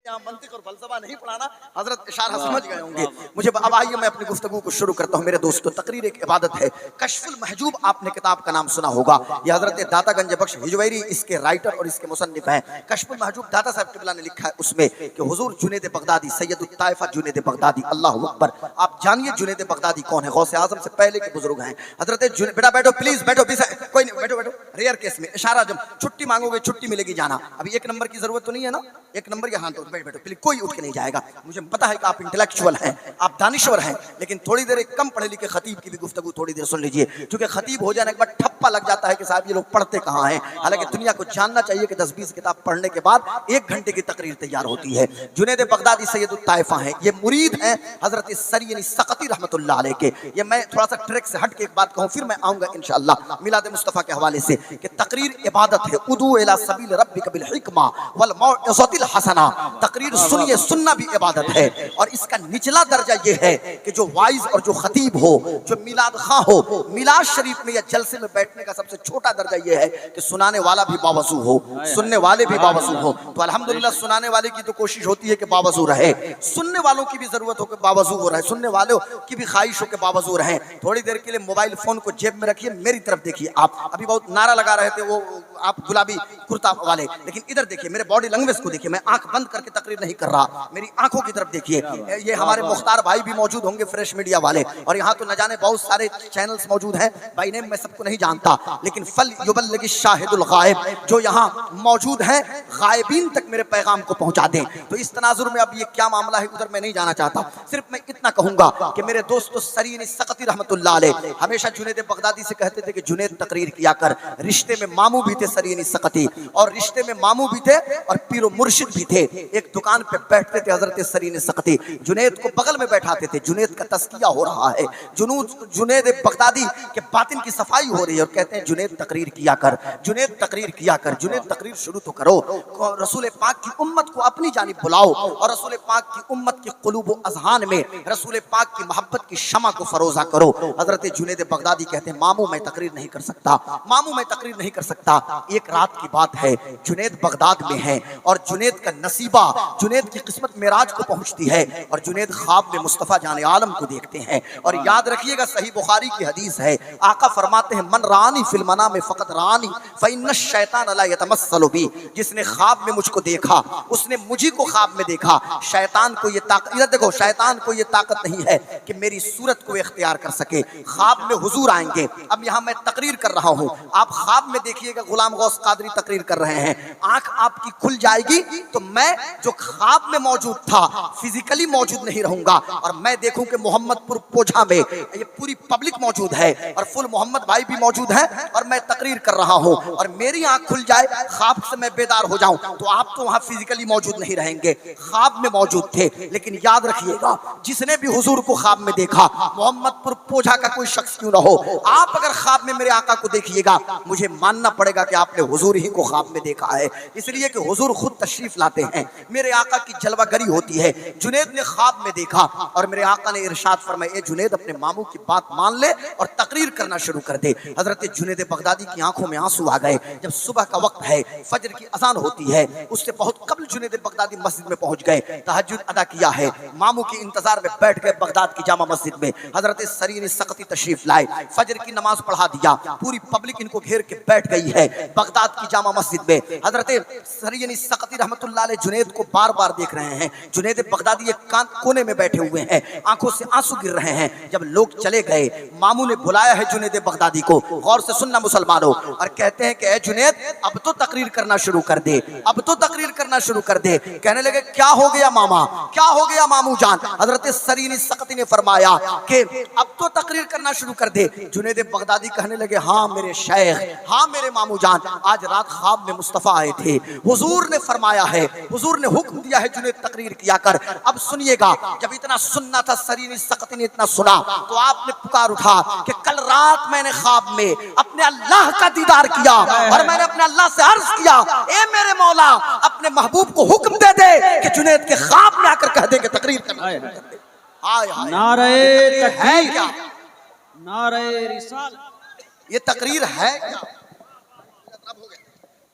یہاں منطق اور فلسفہ نہیں پڑھانا، حضرت اشارہ سمجھ گئے ہوں گے مجھے۔ اب آئیے میں اپنی گفتگو کو شروع کرتا ہوں میرے دوستو۔ تقریر ایک عبادت ہے۔ کشف المحجوب آپ نے کتاب کا نام سنا ہوگا، یہ حضرت داتا گنج بخش ہجویری اس کے رائٹر اور اس کے مصنف ہیں۔ کشف المحجوب داتا صاحب قبلہ نے لکھا ہے اس میں کہ حضور جنید بغدادی سید الطائفہ جنید بغدادی، اللہ اکبر، آپ جانیے جنید بغدادی کون ہے؟ غوث اعظم سے پہلے کے بزرگ ہیں حضرت جنید۔ بیٹا بیٹھو پلیز، بیٹھو، کوئی نہیں، بیٹھو بیٹھو، ریئر کیس میں اشارہ جب چھٹی مانگو گے چھٹی ملے گی جانا۔ ابھی ایک نمبر کی ضرورت تو نہیں ہے نا، ایک نمبر یہاں تو بیٹھ بیٹھو پلیز، کوئی اٹھ کے نہیں جائے گا۔ مجھے پتا ہے کہ آپ انٹلیکچوئل ہیں، آپ دانشور ہیں، لیکن تھوڑی دیر ایک کم پڑھے لکھے خطیب کی بھی گفتگو تھوڑی دیر سن لیجئے، کیونکہ خطیب ہو جانے کے بعد ٹھپا لگ جاتا ہے کہ صاحب یہ لوگ پڑھتے کہاں ہیں۔ حالانکہ دنیا کو جاننا چاہیے کہ 10-20 کتاب پڑھنے کے بعد 1 گھنٹے کی تقریر تیار ہوتی ہے۔ جنید بغدادی سید الطائفہ ہیں، یہ مرید ہیں حضرت سری سقطی رحمت اللہ علیہ کے۔ یہ میں تھوڑا سا ٹریک سے ہٹ کے ایک بات کہوں، پھر میں آؤں گا انشاءاللہ میلاد مصطفیٰ کے حوالے سے، کہ تقریر عبادت ہے۔ ادعو الی سبیل ربک بالحکمہ والموعظۃ الحسنہ، تقریر سنیے، سننا بھی عبادت ہے۔ اور اس کا نچلا درجہ یہ ہے کہ جو وائز اور جو خطیب ہو، جو میلاد خواہ ہو، میلاد شریف میں یا جلسے میں بیٹھنے کا سب سے چھوٹا درجہ یہ ہے کہ سنانے والا بھی باوضو ہو، سننے والے بھی باوضو ہو۔ تو الحمدللہ سنانے والے کی تو کوشش ہوتی ہے کہ باوضو رہے، سننے والوں کی بھی ضرورت ہو کہ باوضو ہو رہے، سننے والوں کی بھی خواہش ہو کہ باوضو رہیں۔ تھوڑی دیر کے لیے موبائل فون کو جیب میں رکھیے، میری طرف دیکھیے۔ آپ ابھی بہت نعرہ لگا رہے تھے وہ آپ گلابی کرتا والے، لیکن ادھر دیکھیے، میرے باڈی لینگویج کو دیکھیے، میں آنکھ بند کر کے تقریر نہیں کر رہا، میری آنکھوں کی طرف دیکھیے۔ یہ ہمارے مختار بھائی بھی موجود ہوں گے، فریش میڈیا والے، اور یہاں تو نہ جانے بہت سارے چینلز موجود ہیں، بائی نیم میں سب کو نہیں جانتا، لیکن فل یبلغ الشاہد الغائب، جو یہاں موجود ہیں غائبین تک میرے پیغام کو پہنچا دیں۔ تو اس تناظر میں اب یہ کیا معاملہ ہے ادھر میں نہیں جانا چاہتا، صرف میں اتنا کہوں گا کہ میرے دوستو سرین سقطی رحمت اللہ علیہ ہمیشہ جنید بغدادی سے کہتے تھے کہ جنید تقریر کیا کر۔ رشتے میں ماموں بھی تھے سرین سقطی، اور رشتے میں ماموں بھی تھے اور پیر و مرشد بھی تھے۔ ایک دکان پہ بیٹھتے تھے حضرت سرین سقطی، جنید کو بغل میں بیٹھاتے تھے، جنید کا تزکیہ ہو رہا ہے، جنید بغدادی کے باطن کی صفائی ہو رہی ہے، اور کہتے ہیں جنید تقریر کیا کر، جنید تقریر کیا کر، جنید تقریر شروع تو کرو، رسول پاک کی امت کو اپنی جانب بلاؤ، اور رسول پاک کی امت کی قلوب و اذہان میں رسول پاک کی محبت کی شمع کو فروزہ کرو۔ حضرت جنید بغدادی کہتے ہیں ماموں میں تقریر نہیں کر سکتا، ماموں میں تقریر نہیں کر سکتا۔ ایک رات کی بات ہے، جنید بغداد میں ہیں، اور جنید کا نصیبہ، جنید کی قسمت معراج کو پہنچتی ہے، اور جنید خواب میں مصطفیٰ جان عالم کو دیکھتے ہیں۔ اور یاد رکھیے گا صحیح بخاری کی حدیث ہے، آقا فرماتے ہیں من رانی فی المنام فقط رانی فإن الشیطان لا یتمثل بی، جس نے خواب میں مجھ کو دیکھا، اس نے مجھے کو خواب میں دیکھا۔ شیطان کو یہ طاقت، ادھر دیکھو، شیطان کو یہ طاقت نہیں ہے کہ میری صورت کو اختیار کر سکے۔ خواب میں حضور آئیں گے، اب یہاں میں تقریر کر رہا ہوں، آپ خواب میں دیکھیے گا غلام غوث قادری تقریر کر رہے ہیں، آنکھ آپ کی کھل جائے گی تو میں جو خواب میں موجود تھا فزیکلی موجود نہیں رہوں گا، اور میں دیکھوں کہ محمد پور پوجھا میں یہ پوری پبلک موجود ہے، اور فل محمد بھائی بھی موجود ہیں، اور میں تقریر کر رہا ہوں، اور میری آنکھ کھل جائے، خواب سے میں بیدار ہو جاؤں، تو آپ تو وہاں فزیکلی موجود نہیں رہیں گے، خواب میں موجود تھے۔ لیکن یاد رکھیے گا، جس نے بھی حضور کو خواب میں دیکھا، محمد پور پوجھا کا کوئی شخص کیوں نہ ہو، آپ اگر خواب میں میرے آقا کو دیکھیے گا، مجھے ماننا پڑے گا کہ آپ نے حضور ہی کو خواب میں دیکھا ہے، اس لیے کہ حضور خود تشریف لاتے ہیں، میرے آقا کی جلوہ گری ہوتی ہے۔ جنید نے خواب میں دیکھا، اور میرے آقا نے ارشاد فرمایا اے جنید اپنے ماموں کی بات مان لے اور تقریر کرنا شروع کر دے۔ حضرت جنید بغدادی کی آنکھوں میں آنسو آ گئے۔ جب صبح کا وقت ہے، فجر کی اذان ہوتی ہے، اس سے بہت قبل جنید بغدادی مسجد میں پہنچ گئے، تہجد ادا کیا ہے، ماموں کے انتظار میں بیٹھ گئے بغداد کی جامع مسجد میں۔ حضرت سرین سقطی تشریف لائے، فجر کی نماز پڑھا دیا، پوری پبلک ان کو گھیر کے بیٹھ گئی ہے بغداد کی جامع مسجد میں۔ حضرت سرین سقطی رحمت اللہ علیہ جنید کو بار بار دیکھ رہے ہیں، جنید بغدادی ایک کونے میں بیٹھے ہوئے ہیں، آنکھوں سے آنسو گر رہے ہیں۔ جب لوگ چلے گئے، ماموں نے بلایا ہے جنید بغدادی کو، غور سے سننا مسلمانوں، اور کہتے ہیں کہ اے جنید اب تو تقریر کرنا شروع کر دے، اب تو تقریر کرنا شروع کر دے۔ کہنے لگے کیا ہو گیا ماما، کیا ہو گیا ماموں جان؟ حضرت سرین سقطی نے فرمایا کہ اب تو تقریر کرنا شروع کر دے۔ جنید بغدادی کہنے لگے ہاں میرے شیخ، ہاں میرے ماموں جان، آج رات خواب میں مصطفیٰ آئے تھے، حضور نے فرمایا ہے، حضور نے حکم دیا ہے جنید تقریر کیا کر۔ اب سنیے گا، جب اتنا سننا تھا سرین سقطی نے اتنا سنا تو آپ نے پکار اٹھا کہ کل رات میں نے خواب میں اپنے اللہ کا دیدار کیا، اور میں نے اپنے اللہ سے عرض کیا اے میرے مولا اپنے محبوب کو حکم دے دے کہ جنید کے خواب میں آ کر کہہ دے کہ تقریر کرنا شروع کر دے۔ نعرہ ہے کیا نعرہ رسالت، یہ تقریر ہے کیا؟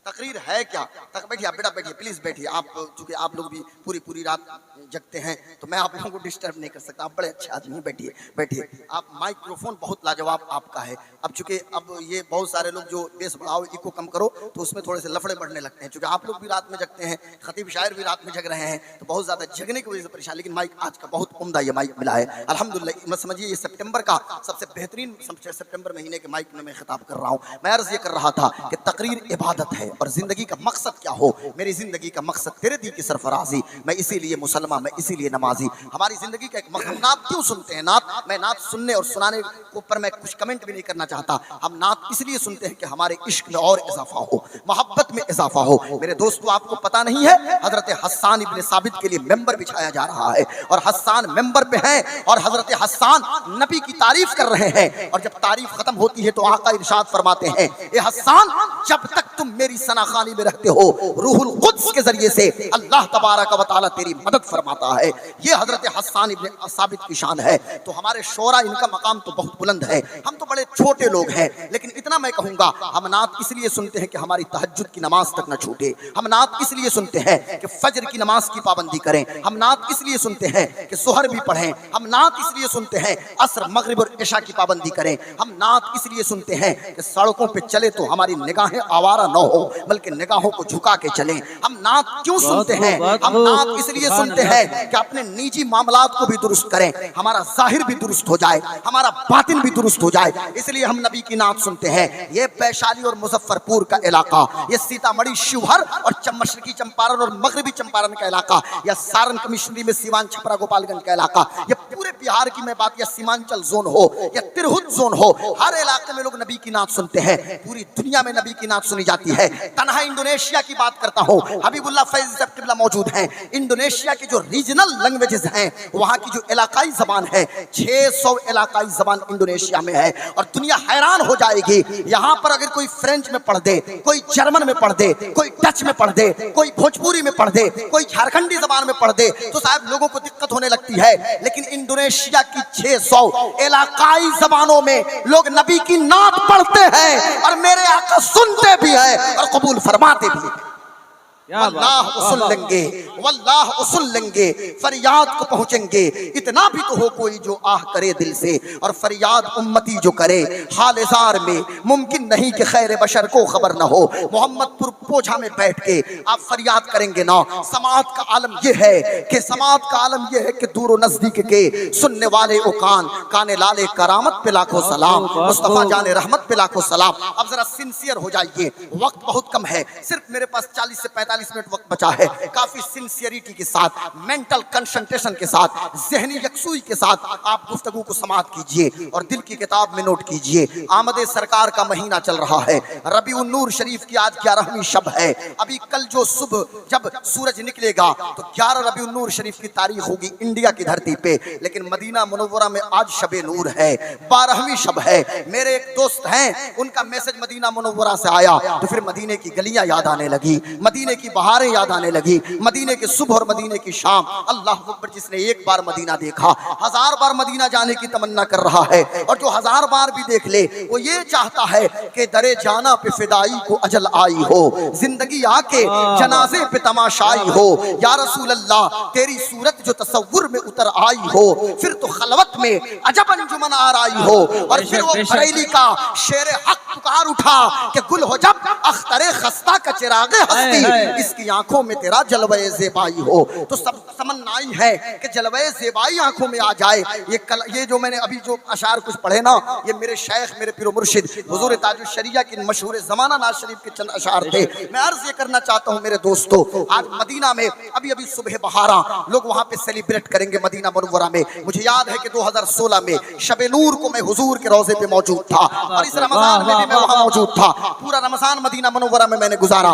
تقریر ہے کیا؟ بیٹھیے آپ بیٹا بیٹھیے پلیز بیٹھیے آپ، چونکہ آپ لوگ بھی پوری رات جگتے ہیں تو میں آپ لوگوں کو ڈسٹرب نہیں کر سکتا، آپ بڑے اچھے آدمی ہیں، بیٹھیے بیٹھیے آپ، مائکروفون بہت لاجواب آپ کا ہے، اب چونکہ اب یہ بہت سارے لوگ جو بیس بڑھاؤ ایکو کم کرو تو اس میں تھوڑے سے لفڑے بڑھنے لگتے ہیں، چونکہ آپ لوگ بھی رات میں جگتے ہیں، خطیب شاعر بھی رات میں جگ رہے ہیں تو بہت زیادہ جگنے کی وجہ سے پریشان، لیکن مائک آج کا بہت عمدہ یہ مائک ملا ہے الحمدللہ، میں سمجھیے یہ سپٹمبر کا سب سے بہترین سپٹمبر مہینے کے مائک میں خطاب کر رہا ہوں، میں عرض یہ کر رہا تھا کہ تقریر عبادت ہے اور زندگی کا مقصد کیا ہو، میری زندگی کا مقصد تیرے دی کی سرفرازی، میں اسی لیے مسلمان، میں اسی لیے نمازی، ہماری زندگی کا ایک مقصد، ہم نعت کیوں سنتے ہیں؟ نعت، میں نعت سننے اور سنانے کے اوپر میں کچھ کمنٹ بھی نہیں کرنا چاہتا، ہم نعت اس لیے سنتے ہیں کہ ہمارے عشق میں اور اضافہ ہو، محبت میں اضافہ ہو، میرے دوستو آپ کو پتا نہیں ہے حضرت حسان ابن ثابت کے لیے ممبر بچھایا جا رہا ہے اور حسان ممبر پہ ہیں اور حضرت حسان نبی کی تعریف کر رہے ہیں، اور جب تعریف ختم ہوتی ہے تو آقا ارشاد فرماتے ہیں اے حسان جب تک تم میری ثناخوانی میں رہتے ہو روح القدس کے ذریعے سے اللہ تبارک و تعالی تیری مدد فرماتا ہے، یہ حضرت حسان ابن ثابت کی شان ہے، تو ہمارے شعراء ان کا مقام تو بہت بلند ہے، ہم تو بڑے چھوٹے لوگ ہیں، لیکن اتنا میں کہوں گا ہم نعت اس لیے سنتے ہیں کہ ہماری تہجد کی نماز تک نہ چھوٹے، ہم نعت اس لیے سنتے ہیں کہ فجر کی نماز کی پابندی کریں، ہم نعت اس لیے سنتے ہیں کہ ظہر بھی پڑھیں، ہم نعت اس لیے سنتے ہیں عصر مغرب اور عشاء کی پابندی کریں، ہم نعت اس لیے سنتے ہیں کہ سڑکوں پہ چلے تو ہماری نگاہیں آوارہ نہ ہو بلکہ نگاہوں کو جھکا کے چلیں، ہم نعت کیوں سنتے ہیں؟ ہم نعت اس لیے سنتے ہیں کہ اپنے نجی معاملات کو بھی درست کریں، ہمارا ظاہر بھی درست ہو جائے، ہمارا باطن بھی درست ہو جائے، اس لیے ہم نبی کی نعت سنتے ہیں۔ یہ ویشالی اور مظفر پور کا علاقہ، یہ سیتامڑھی شیوہر اور مشرقی چمپارن اور مغربی چمپارن کا علاقہ، یا سارن کمشنری میں سیوان چھپرا گوپال گنج کا علاقہ، یہ پورے بہار کی میں بات، یا سیمانچل زون ہو یا ترہت زون ہو، ہر علاقے میں لوگ نبی کی نعت سنتے ہیں، پوری دنیا میں نبی کی نعت سنی جاتی ہے۔ تنہا انڈونیشیا کی بات کرتا ہوں، حبیب اللہ فیض صاحب قبلہ موجود ہیں، انڈونیشیا کی جو ریجنل لینگویجز ہیں، وہاں کی جو علاقائی زبان ہے، 600 علاقائی زبان انڈونیشیا میں ہے، اور دنیا حیران ہو جائے گی، یہاں پر اگر کوئی فرینچ میں پڑھ دے، کوئی جرمن میں پڑھ دے، کوئی ڈچ میں پڑھ دے، کوئی بھوجپوری میں پڑھ دے، کوئی جھارکھنڈی زبان میں پڑھ دے تو صاحب لوگوں کو دقت ہونے لگتی ہے، لیکن انڈونیشیا کی 600 علاقائی زبانوں میں لوگ نبی کی نعت پڑھتے ہیں اور میرے آقا سنتے بھی ہیں اور قبول فرماتے بھی ہیں۔ واللہ اسن لیں گے، واللہ اسن لیں گے، فریاد کو پہنچیں گے، اتنا بھی تو ہو کوئی جو آہ کرے دل سے، اور فریاد امتی جو کرے حال زار میں، ممکن نہیں کہ خیر بشر کو خبر نہ ہو۔ محمد پور پوچھا میں بیٹھ کے آپ فریاد کریں گے نا، سماعت کا عالم یہ ہے کہ سماعت کا عالم یہ ہے کہ دور و نزدیک کے سننے والے او کان لالے کرامت پہ لاکھوں سلام، مصطفیٰ جان رحمت پہ لاکھوں سلام۔ اب ذرا سنسیئر ہو جائیے، وقت بہت کم ہے، صرف میرے پاس 40 سے 45 منٹ وقت بچا ہے، کافی سنسیئریٹی کے ساتھ، مینٹل کنسنٹریشن کے ساتھ، ذہنی یکسوئی کے ساتھ آپ گفتگو کو سماعت کیجئے اور دل کی کتاب میں نوٹ کیجئے۔ آمد سرکار کا مہینہ چل رہا ہے، ربیع النور شریف کی آج 11ویں شب ہے، ابھی کل جو صبح جب سورج نکلے گا تو 11 ربیع النور شریف کی تاریخ ہوگی انڈیا کی دھرتی پہ، لیکن مدینہ منورہ میں آج شب نور ہے، 12ویں شب ہے۔ میرے ایک دوست ہیں، ان کا میسج مدینہ منورہ سے آیا تو پھر مدینے کی گلیاں یاد آنے لگی، مدینے کی بہاریں یاد آنے لگی، مدینے کے صبح اور مدینے کی شام۔ اللہ اکبر، جس نے ایک بار مدینہ دیکھا 1000 بار مدینہ جانے کی تمنا کر رہا ہے، اور جو 1000 بار بھی دیکھ لے وہ یہ چاہتا ہے کہ درے جانا پہ فدائی کو اجل آئی ہو، زندگی آ کے جنازے پہ تماشائی ہو، یا رسول اللہ تیری صورت جو تصور میں اتر آئی ہو، پھر تو خلوت میں عجب انجمن آرائی ہو، اور پھر وہ بریلی کا شیر حق پکار اٹھا کہ گل ہو جب اختر خستہ کا چراغ ہستی، اس کی آنکھوں میں تیرا جلوہ زیبائی ہو۔ تو سب تمنائی ہے کہ جلوہ زیبائی آنکھوں میں آ جائے۔ یہ جو میں نے ابھی جو اشعار کچھ پڑھے نا، یہ میرے شیخ، میرے پیر و مرشد حضور تاج الشریعہ کی مشہور زمانہ ناز شریف کے چند اشعار تھے۔ میں عرض یہ کرنا چاہتا ہوں میرے دوستو، آج مدینہ میں ابھی صبح بہارا لوگ وہاں پہ سیلیبریٹ کریں گے مدینہ منورہ میں۔ مجھے یاد ہے کہ 2016 میں شب نور کو میں حضور کے روضے پہ موجود تھا، اور اس رمضان میں بھی میں وہاں موجود تھا، پورا رمضان مدینہ منورہ میں نے گزارا۔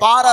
12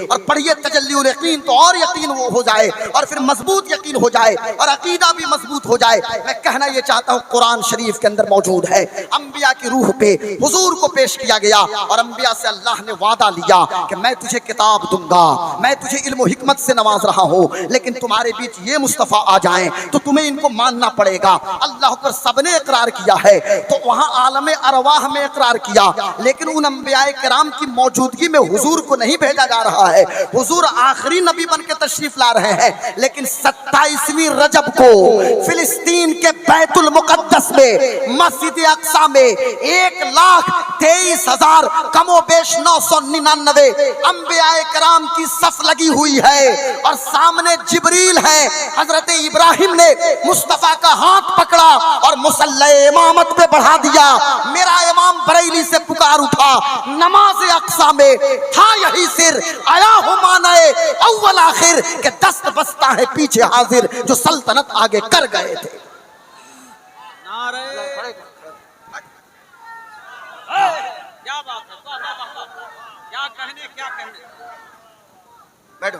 اور پڑھیے تجلی الیقین تو اور یقین وہ ہو جائے اور پھر مضبوط یقین ہو جائے اور عقیدہ بھی مضبوط ہو جائے. میں کہنا یہ چاہتا ہوں قرآن شریف کے اندر موجود ہے انبیاء کی روح پہ حضور کو پیش کیا گیا اور انبیاء سے اللہ نے وعدہ لیا کہ میں تجھے کتاب دوں گا, میں تجھے علم و حکمت سے نواز رہا ہوں, لیکن تمہارے بیچ یہ مصطفیٰ آ جائیں تو تمہیں ان کو ماننا پڑے گا. اللہ پر سب نے اقرار کیا ہے تو وہاں عالم ارواح میں اقرار کیا, لیکن ان انبیاء کرام کی موجودگی میں حضور کو نہیں بھیجا جا رہا ہے. حضور آخری نبی بن کے تشریف لا رہے ہیں, لیکن 27ویں رجب کو فلسطین کے بیت المقدس میں مسجد اقصی میں 1,23,000 کم و بیش 999 انبیاء کرام کی صف لگی ہوئی ہے اور سامنے جبریل ہے. حضرت ابراہیم نے مصطفیٰ کا ہاتھ پکڑا اور مصلی امامت پہ بڑھا دیا. میرا امام بریلی سے پکار اٹھا, نماز اقصی میں تھا یہی سر, آیا ہو مانائے اول آخر کہ دست بستہ ہے پیچھے حاضر جو سلطنت آگے کر گئے تھے. کیا بات ہے, کیا کہنے, کیا کہنے. بیٹھو.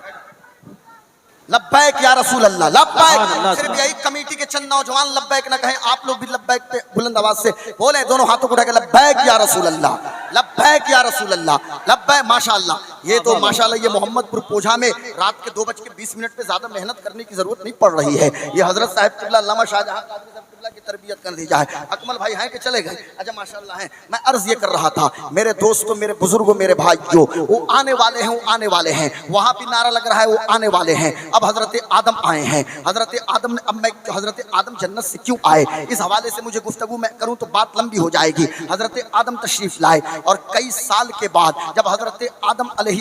لبیک یا رسول اللہ, لبیک. صرف یہی کمیٹی کے چند نوجوان لبیک نہ کہیں, آپ لوگ بھی لبیک پہ بلند آواز سے بولیں, دونوں ہاتھوں کو اٹھا کے لبیک یا رسول اللہ, لبیک یا رسول اللہ, لبیک. ماشاءاللہ یہ تو ماشاءاللہ یہ محمد پور پوجھا میں رات کے 2:20 پہ زیادہ محنت کرنے کی ضرورت نہیں پڑ رہی ہے. یہ حضرت صاحب قبلہ علامہ شاہجہاں قادری صاحب قبلہ کی تربیت کر دی جائے. اکمل بھائی ہیں کہ چلے گئے؟ اچھا ماشاءاللہ ہیں. میں عرض یہ کر رہا تھا میرے دوستوں, میرے بزرگوں, میرے بھائیوں, وہ آنے والے ہیں, وہ آنے والے ہیں. وہاں بھی نعرہ لگ رہا ہے وہ آنے والے ہیں. اب حضرت آدم آئے ہیں. حضرت آدم نے, اب میں حضرت آدم جنت سے کیوں آئے اس حوالے سے مجھے گفتگو میں کروں تو بات لمبی ہو جائے گی. حضرت آدم تشریف لائے اور کئی سال کے بعد جب حضرت آدم علیہ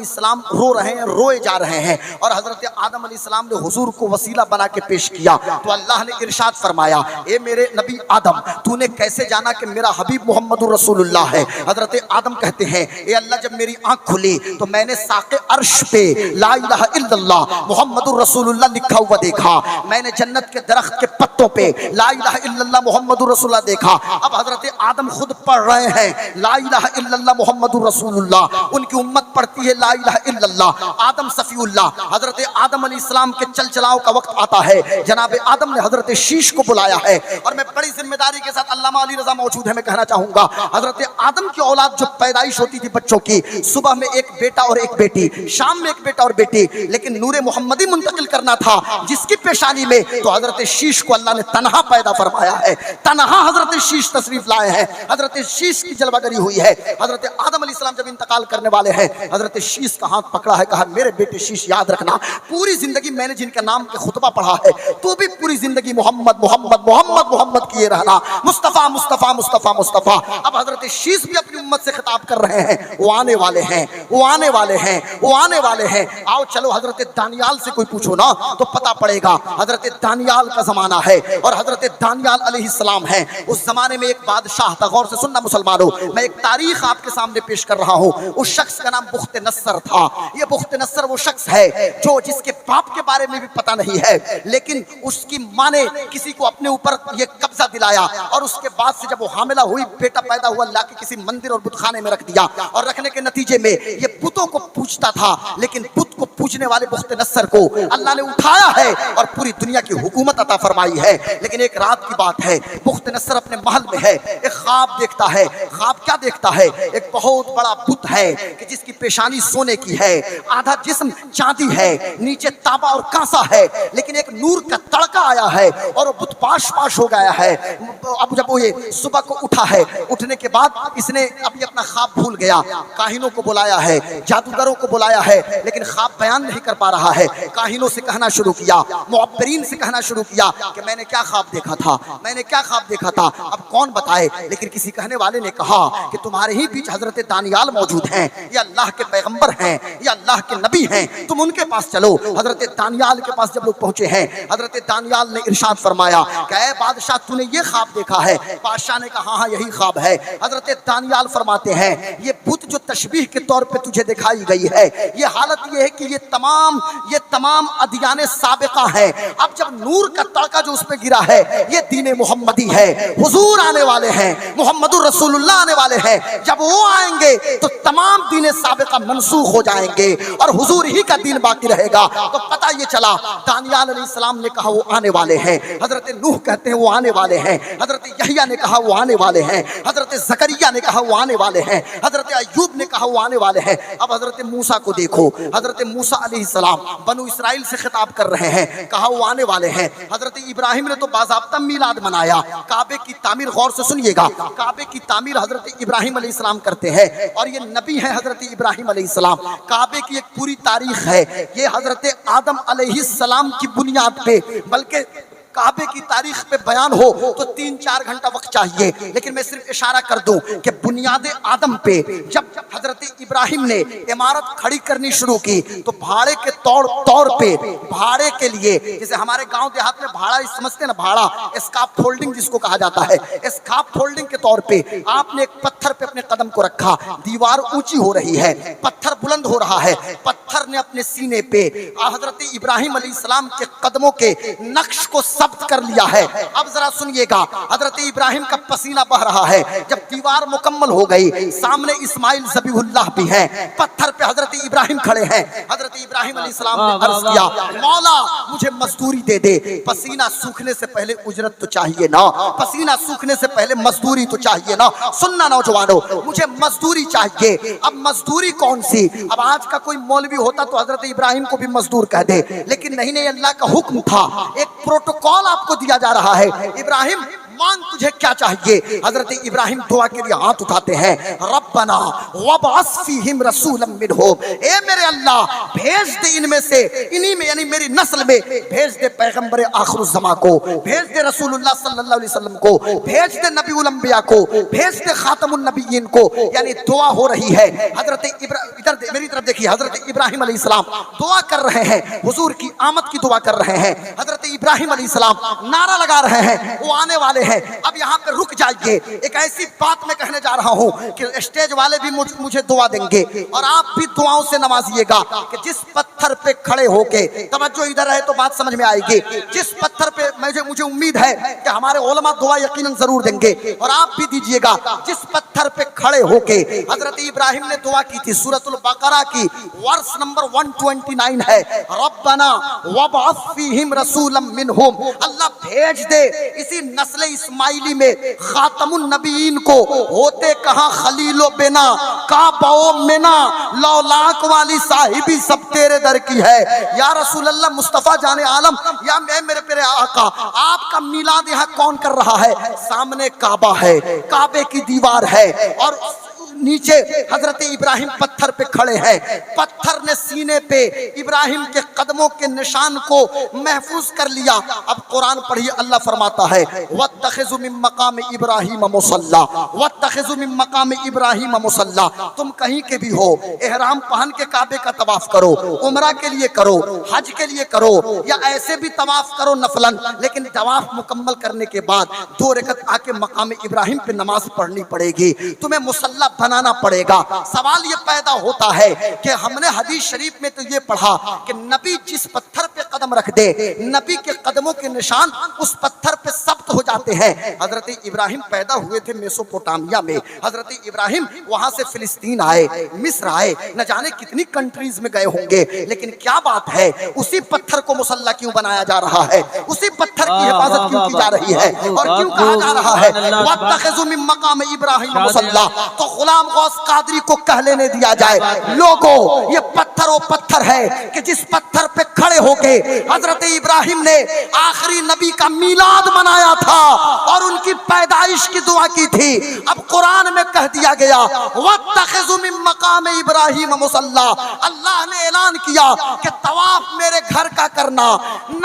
السلام رو رہے ہیں, روئے جا رہے ہیں, اور حضرت آدم علیہ السلام نے حضور کو وسیلہ بنا کے پیش کیا تو اللہ نے ارشاد فرمایا, اے میرے نبی آدم تو نے کیسے جانا کہ میرا حبیب محمد رسول اللہ ہے. حضرت آدم کہتے ہیں, اے اللہ جب میری آنکھ کھلی تو میں نے ساق عرش پہ لا الہ الا اللہ محمد رسول اللہ لکھا ہوا دیکھا. میں نے جنت کے درخت کے پتوں پہ لا الہ الا اللہ محمد رسول اللہ دیکھا. اب حضرت آدم خود پڑھ رہے ہیں لا الہ الا اللہ محمد رسول اللہ, ان کی امت پڑھتی ہے لا الہ الا اللہ. آدم صفی اللہ, حضرت آدم علیہ السلام کے چل چلاؤ کا وقت آتا ہے. جناب آدم نے حضرت شیش کو بلایا ہے اور میں بڑی ذمہ داری کے ساتھ, علامہ علی رضا موجود ہے, میں کہنا چاہوں گا حضرت آدم کی اولاد جو پیدائش ہوتی تھی بچوں کی, صبح میں ایک بیٹا اور ایک بیٹی, شام میں ایک بیٹا اور بیٹی, لیکن نور محمدی منتقل کرنا تھا جس کی پیشانی میں, تو حضرت شیش کو اللہ نے تنہا پیدا فرمایا ہے. تنہا حضرت شیش تشریف لائے ہیں. حضرت شیش کی جلوہ گری ہوئی ہے. حضرت آدم علیہ السلام جب انتقال کرنے والے ہیں, حضرت شیش کا ہاتھ پکڑا ہے, کہا میرے بیٹے شیش یاد رکھنا, پوری زندگی میں نے جن کے نام کے خطبہ پڑھا ہے تو بھی پوری زندگی محمد محمد محمد محمد کیے رہنا, مصطفیٰ مصطفیٰ مصطفیٰ مصطفیٰ. اب حضرت شیش بھی اپنی امت سے خطاب کر رہے ہیں, وہ آنے والے ہیں, وہ آنے والے ہیں, وہ آنے والے ہیں. آؤ چلو حضرت دانیال سے کوئی پوچھو نا تو پتا پڑے گا. حضرت دانیال کا زمانہ ہے اور حضرت دانیال علیہ السلام ہیں. اس زمانے میں ایک بادشاہ تھا, غور سے سننا مسلمانوں, میں ایک تاریخ آپ کے سامنے پیش کر رہا ہوں. اس شخص کا نام بخت نصر تھا. یہ بخت نصر وہ شخص ہے جو جس کے باپ کے بارے میں بھی پتہ نہیں ہے, لیکن اس کی ماں نے کسی کو اپنے اوپر یہ قبضہ دلایا اور اس کے بعد سے جب وہ حاملہ ہوئی, بیٹا پیدا ہوا, لا کے کسی مندر اور بت خانے میں رکھ دیا, اور رکھنے کے نتیجے میں یہ بتوں کو پوجتا تھا, لیکن بت کو پوجنے والے بخت نصر کو اللہ نے اٹھایا ہے اور پوری دنیا کی حکومت عطا فرمائی ہے. لیکن ایک رات کی بات ہے, بخت نصر اپنے محل میں ہے, ایک خواب دیکھتا ہے. خواب کیا دیکھتا ہے؟ ایک بہت بڑا بت ہے کہ جس کی پیشانی سونے کی ہے, آدھا جسم چاندی ہے, نیچے تانبا اور کانسا ہے, لیکن ایک نور کا تڑکا آیا ہے اور وہ بت پاش پاش ہو گیا ہے. اب جب وہ یہ صبح کو اٹھا ہے, اٹھنے کے بعد اس نے ابھی اپنا خواب بھول گیا, کاہنوں کو بلایا ہے, جادوگروں کو بلایا ہے, لیکن خواب بیان نہیں کر پا رہا ہے. کاہنوں سے کہنا شروع کیا, معبرین سے کہنا شروع کیا کہ میں نے کیا خواب دیکھا تھا, میں نے کیا خواب دیکھا تھا. اب کون بتائے, لیکن کسی کہنے والے نے کہا کہ تمہارے ہی بیچ حضرت دانیال موجود ہیں, یہ اللہ کے پیغمبر ہیں, یہ اللہ کے نبی ہیں, تم ان کے پاس چلو. حضرت دانیال کے پاس جب لوگ پہنچے ہیں, حضرت دانیال نے ارشاد ارشاد فرمایا کہ اے بادشاہ تو نے یہ خواب دیکھا ہے؟ بادشاہ نے کہا ہاں یہی خواب ہے۔ حضرت دانیال فرماتے ہیں یہ بت جو تشبیہ کے طور پہ تجھے دکھائی گئی ہے، یہ حالت یہ ہے کہ یہ تمام ادیان سابقہ ہیں۔ اب جب نور کا تڑکا جو اس پہ گرا ہے یہ دین محمدی ہے، حضور آنے والے ہیں، محمد الرسول اللہ آنے والے ہیں، جب وہ آئیں گے تو تمام دین سابقہ منسوخ ہو جائیں گے اور حضور ہی کا دین باقی رہے گا۔ تو پتہ یہ چلا دانیال علیہ السلام نے کہا وہ آنے والے ہیں، حضرت نوح کہتے ہیں وہ آنے والے ہیں، حضرت یحییٰ نے کہا وہ آنے والے ہیں، حضرت زکریا نے کہا وہ آنے والے ہیں، حضرت ایوب نے کہا وہ آنے والے ہیں۔ اب حضرت موسیٰ کو دیکھو، حضرت موسیٰ علیہ السلام بنو اسرائیل سے خطاب کر رہے ہیں، کہا وہ آنے والے ہیں۔ حضرت ابراہیم نے تو باضابطہ میلاد منایا، کعبے کی تعمیر، غور سے سنیے گا، کعبے کی تعمیر حضرت ابراہیم علیہ السلام کرتے ہیں اور یہ نبی ہیں حضرت ابراہیم علیہ السلام۔ کعبے کی ایک پوری تاریخ ہے، یہ حضرت آدم علیہ السلام کی بنیاد پہ، بلکہ کعبے کی تاریخ پہ بیان ہو تو 3-4 گھنٹہ وقت چاہیے، لیکن میں صرف اشارہ کر دوں کہ بنیاد آدم پہ جب حضرت ابراہیم نے عمارت کھڑی کرنی شروع کی تو بھاڑے کے طور پہ، بھاڑے کے لیے، جیسے ہمارے گاؤں دیہات میں بھاڑا سمجھتے ہیں نا، بھاڑا اسکاپ فولڈنگ جس کو کہا جاتا ہے، اسکاپ فولڈنگ کے طور پہ آپ نے ایک پتھر پہ اپنے قدم کو رکھا، دیوار اونچی ہو رہی ہے، پتھر بلند ہو رہا ہے، پتھر نے اپنے سینے پہ حضرت ابراہیم علیہ السلام کے قدموں کے نقش کو ثبت کر لیا ہے۔ اب ذرا سنیے گا، حضرت ابراہیم کا پسینہ بہ رہا ہے، جب دیوار مکمل ہو گئی، سامنے اسماعیل ذبیح اللہ بھی ہیں، پتھر پہ حضرت ابراہیم کھڑے ہیں، حضرت ابراہیم علیہ السلام نے عرض کیا مولا مجھے مزدوری دے دے، پسینہ سوکھنے سے پہلے اجرت تو چاہیے نا، پسینہ سوکھنے سے پہلے مزدوری تو چاہیے نا، سننا نوجوانوں مجھے مزدوری چاہیے۔ اب مزدوری کون سی؟ اب آج کا کوئی مولوی ہوتا تو حضرت ابراہیم کو بھی مزدور کہہ دے، لیکن نہیں، اللہ کا حکم تھا، ایک پروٹوکول آپ کو دیا جا رہا ہے، ابراہیم مانگ تجھے کیا چاہیے؟ حضرت ابراہیم دعا کے لیے ہاتھ اٹھاتے ہیں، ربنا وابعث فیہم رسولا منہم، اے میرے اللہ بھیج دے ان میں سے، انہی میں یعنی میری نسل میں بھیج دے پیغمبر آخر الزمان کو، بھیج دے رسول اللہ صلی اللہ علیہ وسلم کو، بھیج دے نبی الانبیاء کو، بھیج دے خاتم النبیین کو۔ یعنی دعا ہو رہی ہے، حضرت ادھر میری طرف دیکھیے، حضرت ابراہیم علیہ السلام دعا کر رہے ہیں، حضور کی آمد کی دعا کر رہے ہیں، حضرت ابراہیم علیہ السلام نعرہ لگا رہے ہیں وہ آنے والے ہیں۔ اب یہاں پہ رک جائیے، ایک ایسی بات میں کہنے جا رہا ہوں کہ اسٹیج والے بھی مجھے دعا دیں گے اور آپ بھی دعاؤں سے نوازیے گا کہ جس پتھر پہ کھڑے ہو کے، توجہ ادھر ہے تو بات سمجھ میں آئے گی، جس پتھر پہ مجھے امید ہے کہ ہمارے علماء دعا یقیناً ضرور دیں گے اور آپ بھی دیجئے گا، جس پتھر پہ کھڑے ہو کے حضرت ابراہیم نے دعا کی تھی، سورۃ البقرہ کی ورس نمبر 129 ہے، ربنا وابعث فیہم رسولا منہم، اللہ بھیج دے اسی نسل اسماعیلی میں خاتم النبیین کو، ہوتے کہاں خلیل و بنا، کعبہ و منا، لولاک والی صاحبی سب تیرے در کی ہے۔ یا رسول اللہ مصطفیٰ جان عالم، یا میرے پیارے آقا، آپ کا میلاد یہاں کون کر رہا ہے؟ سامنے کعبہ ہے، کعبے کی دیوار ہے اور نیچے حضرت ابراہیم پتھر پہ کھڑے ہیں، پتھر نے سینے پہ ابراہیم کے قدموں کے نشان کو محفوظ کر لیا۔ اب قرآن پڑھیے، اللہ فرماتا ہے وَاتَّخِذُوا مِن مَّقَامِ إِبْرَاهِيمَ مُصَلًّى وَاتَّخِذُوا مِن مَّقَامِ إِبْرَاهِيمَ مُصَلًّى، تم کہیں کے بھی ہو، احرام پہن کے کعبے کا طواف کرو، عمرہ کے لیے کرو، حج کے لیے کرو، یا ایسے بھی طواف کرو نفلاً، لیکن طواف مکمل کرنے کے بعد 2 رکعت آ کے مقام ابراہیم پہ نماز پڑھنی پڑے گی، تمہیں مصلی بنانا پڑے گا۔ سوال یہ پیدا ہوتا ہے کہ ہم نے حدیث شریف میں تو یہ پڑھا کہ نبی جس پتھر پہ قدم رکھ دے، نبی کے قدموں کے نشان اس پتھر پہ ثبت ہو جاتے ہیں۔ حضرت ابراہیم پیدا ہوئے تھے میسوپوٹامیہ میں، حضرت ابراہیم وہاں سے فلسطین آئے، مصر آئے، نہ جانے کتنی کنٹریز میں گئے ہوں گے، لیکن کیا بات ہے اسی پتھر کو مصلی کیوں بنایا جا رہا ہے، اسی پتھر کی حفاظت کیوں کی جا رہی ہے اور کیوں کہا جا رہا ہے وَاتَّخِذُوا مِن مَّقَامِ إِبْرَاهِيمَ مُصَلًّى؟ تو غلام غوث قادری کو کہہ لینے دیا جائے، لوگوں یہ پتھر وہ پتھر ہے کہ جس پتھر پہ کھڑے ہو کے حضرت ابراہیم نے آخری نبی کا میلاد منایا تھا اور ان کی پیدائش کی دعا کی تھی۔ اب قرآن میں کہہ دیا گیا وَاتَّخِذُوا مِن مَّقَامِ إِبْرَاهِيمَ مُصَلًّى، اللہ نے اعلان کیا کہ طواف میرے گھر کا کرنا،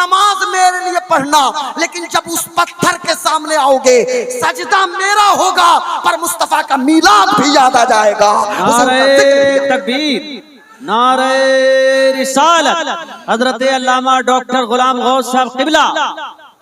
نماز میرے لیے پڑھنا، لیکن جب اس پتھر کے سامنے آؤ گے سجدہ میرا ہوگا پر مصطفیٰ کا میلاد بھی یاد آ جائے گا۔ نعرہ تکبیر، نعرہ رسالت، حضرت علامہ ڈاکٹر غلام غوث صاحب قبلہ